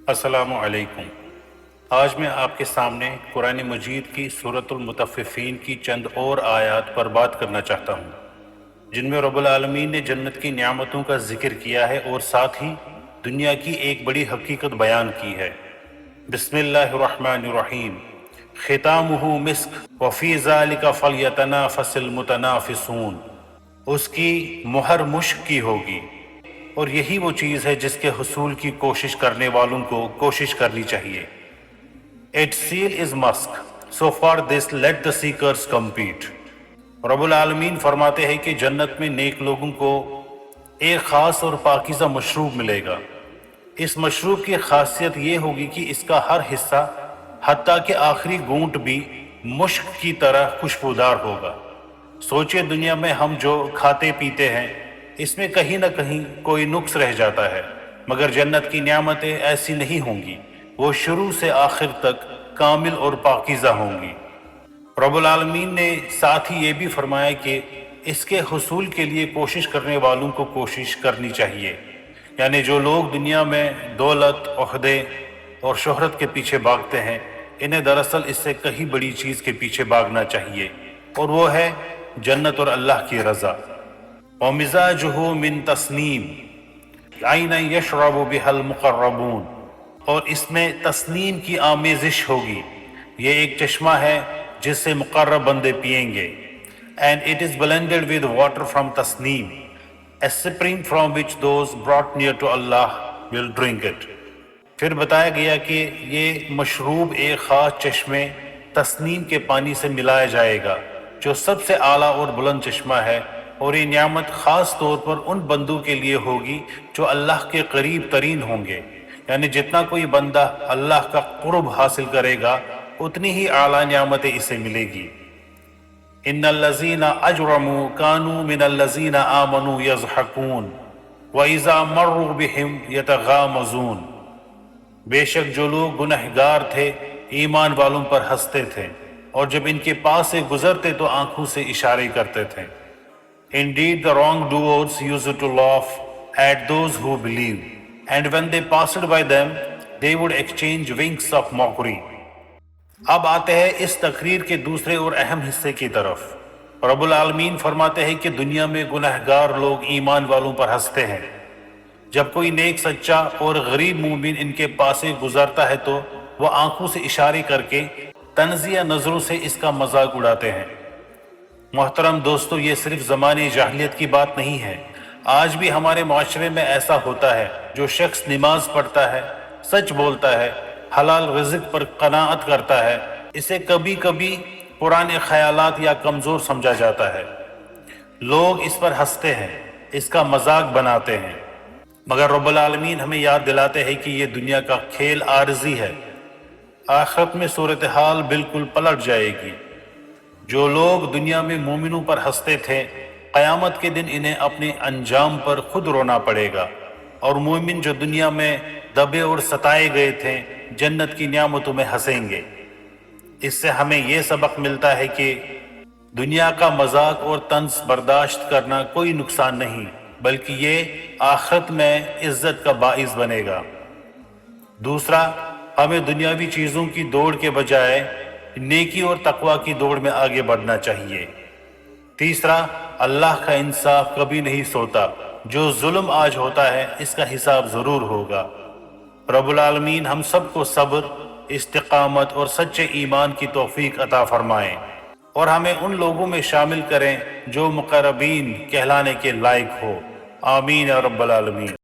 السلام علیکم۔ آج میں آپ کے سامنے قرآن مجید کی سورۃ المطففین کی چند اور آیات پر بات کرنا چاہتا ہوں، جن میں رب العالمین نے جنت کی نعمتوں کا ذکر کیا ہے اور ساتھ ہی دنیا کی ایک بڑی حقیقت بیان کی ہے۔ بسم اللہ الرحمن الرحیم۔ ختامہ مسک وفی ذلک فلیتنافس المتنافسون۔ اس کی مہر مشک کی ہوگی، اور یہی وہ چیز ہے جس کے حصول کی کوشش کرنے والوں کو کوشش کرنی چاہیے۔ Its seal is musk, so for this let the seekers compete۔ رب العالمین فرماتے ہیں کہ جنت میں نیک لوگوں کو ایک خاص اور پاکیزہ مشروب ملے گا۔ اس مشروب کی خاصیت یہ ہوگی کہ اس کا ہر حصہ حتیٰ کہ آخری گھونٹ بھی مشک کی طرح خوشبودار ہوگا۔ سوچئے دنیا میں ہم جو کھاتے پیتے ہیں اس میں کہیں نہ کہیں کوئی نقص رہ جاتا ہے، مگر جنت کی نعمتیں ایسی نہیں ہوں گی، وہ شروع سے آخر تک کامل اور پاکیزہ ہوں گی۔ رب العالمین نے ساتھ ہی یہ بھی فرمایا کہ اس کے حصول کے لیے کوشش کرنے والوں کو کوشش کرنی چاہیے، یعنی جو لوگ دنیا میں دولت، عہدے اور شہرت کے پیچھے بھاگتے ہیں، انہیں دراصل اس سے کہیں بڑی چیز کے پیچھے بھاگنا چاہیے، اور وہ ہے جنت اور اللہ کی رضا۔ وَمِزَاجُهُ مِن تَسْنِيمٍ عَيْنًا يَشْرَبُ بِهَا الْمُقَرَّبُونَ۔ اور اس میں تسنیم کی آمیزش ہوگی، یہ ایک چشمہ ہے جس سے مقرب بندے پئیں گے۔ And it is blended with water from tasneem, a spring from which those brought near to Allah will drink it۔ پھر بتایا گیا کہ یہ مشروب ایک خاص چشمے تسنیم کے پانی سے ملایا جائے گا، جو سب سے اعلیٰ اور بلند چشمہ ہے، اور یہ نعمت خاص طور پر ان بندوں کے لیے ہوگی جو اللہ کے قریب ترین ہوں گے، یعنی جتنا کوئی بندہ اللہ کا قرب حاصل کرے گا اتنی ہی اعلیٰ نعمتیں اسے ملے گی۔ ان الذین اجرموا کانوا من الذین آمنوا یضحکون واذا مروا بہم یتغامزون۔ بے شک جو لوگ گنہگار تھے ایمان والوں پر ہنستے تھے، اور جب ان کے پاس سے گزرتے تو آنکھوں سے اشارے کرتے تھے۔ Indeed, the wrongdoers used to laugh at those who believe, and when they passed by them, they would exchange winks of mockery۔ اب آتے ہیں اس تقریر کے دوسرے اور اہم حصے کی طرف۔ رب العالمین فرماتے ہیں کہ دنیا میں گنہگار لوگ ایمان والوں پر ہنستے ہیں، جب کوئی نیک سچا اور غریب مومن ان کے پاس سے گزرتا ہے تو وہ آنکھوں سے اشارے کر کے طنزیہ نظروں سے اس کا مذاق اڑاتے ہیں۔ محترم دوستو، یہ صرف زمانے جاہلیت کی بات نہیں ہے، آج بھی ہمارے معاشرے میں ایسا ہوتا ہے۔ جو شخص نماز پڑھتا ہے، سچ بولتا ہے، حلال رزق پر قناعت کرتا ہے، اسے کبھی کبھی پرانے خیالات یا کمزور سمجھا جاتا ہے۔ لوگ اس پر ہنستے ہیں، اس کا مذاق بناتے ہیں، مگر رب العالمین ہمیں یاد دلاتے ہیں کہ یہ دنیا کا کھیل عارضی ہے، آخرت میں صورتحال بالکل پلٹ جائے گی۔ جو لوگ دنیا میں مومنوں پر ہنستے تھے، قیامت کے دن انہیں اپنے انجام پر خود رونا پڑے گا، اور مومن جو دنیا میں دبے اور ستائے گئے تھے جنت کی نعمتوں میں ہنسیں گے۔ اس سے ہمیں یہ سبق ملتا ہے کہ دنیا کا مذاق اور طنز برداشت کرنا کوئی نقصان نہیں، بلکہ یہ آخرت میں عزت کا باعث بنے گا۔ دوسرا، ہمیں دنیاوی چیزوں کی دوڑ کے بجائے نیکی اور تقوی کی دوڑ میں آگے بڑھنا چاہیے۔ تیسرا، اللہ کا انصاف کبھی نہیں سوتا، جو ظلم آج ہوتا ہے اس کا حساب ضرور ہوگا۔ رب العالمین ہم سب کو صبر، استقامت اور سچے ایمان کی توفیق عطا فرمائیں، اور ہمیں ان لوگوں میں شامل کریں جو مقربین کہلانے کے لائق ہو۔ آمین یا رب العالمین۔